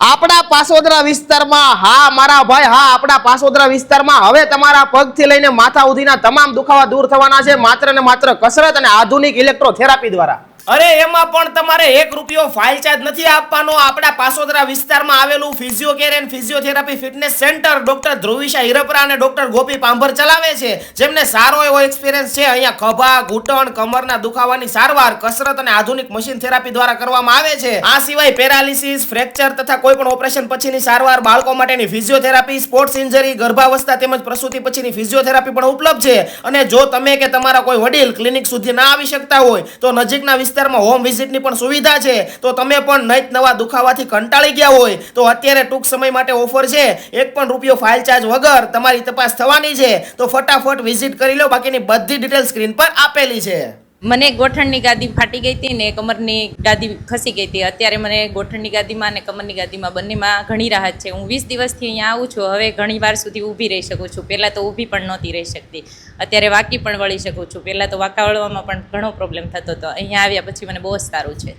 આપણા પાસોદરા વિસ્તારમાં હા મારા ભાઈ હા આપણા પાસોદરા વિસ્તારમાં હવે તમારા પગથી લઈને માથા સુધીના તમામ દુખાવા દૂર થવાના છે માત્ર ને માત્ર કસરત અને આધુનિક ઇલેક્ટ્રોથેરાપી દ્વારા। અરે એમાં પણ તમારે 1 રૂપિયો ફાઇલ ચાર્જ નથી આપવાનો। આપણા પાસોદરા વિસ્તારમાં આવેલું physiocare and physiotherapy fitness centre doctor Dhruvisha Hirpara અને ડોક્ટર ગોપી પાંભર ચલાવે છે, જેમને સારો એવો એક્સપિરિયન્સ છે। અહીંયા ખભા, ઘૂંટણ, કમરના દુખાવાની સારવાર કસરત અને આધુનિક મશીન થેરાપી દ્વારા કરવામાં આવે છે। આ સિવાય પેરાલિસિસ, ફ્રેક્ચર તથા કોઈ પણ ઓપરેશન પછીની સારવાર, બાળકો માટેની ફિઝિયોથેરાપી, સ્પોર્ટ્સ ઇન્જરી, ગર્ભાવસ્થા તેમજ પ્રસૂતિ પછીની ફિઝિયોથેરાપી પણ ઉપલબ્ધ છે। અને જો તમે કે તમારા કોઈ વડીલ ક્લિનિક સુધી ના આવી શકતા હોય તો નજીકના વિસ્તારમાં હોમ વિઝિટની પણ સુવિધા છે। તો તમે પણ નઈત નવા દુખાવાથી કંટાળી ગયા હોય તો અત્યારે ટૂંક સમય માટે ઓફર છે, 1 પણ રૂપિયો ફાઇલ ચાર્જ વગર તમારી તપાસ થવાની છે। તો ફટાફટ વિઝિટ કરી લો, બાકીની બધી ડિટેલ સ્ક્રીન પર આપેલી છે। મને ગોઠણની ગાદી ફાટી ગઈ હતી ને કમરની ગાદી ખસી ગઈ હતી। અત્યારે મને ગોઠણની ગાદીમાં અને કમરની ગાદીમાં બંનેમાં ઘણી રાહત છે। હું 20 દિવસથી અહીંયા આવું છું, હવે ઘણી વાર સુધી ઊભી રહી શકું છું। પહેલાં તો ઊભી પણ નહોતી રહી શકતી, અત્યારે વાકી પણ વળી શકું છું। પહેલાં તો વાંકા વળવામાં પણ ઘણો પ્રોબ્લેમ થતો હતો, અહીંયા આવ્યા પછી મને બહુ જ સારું છે।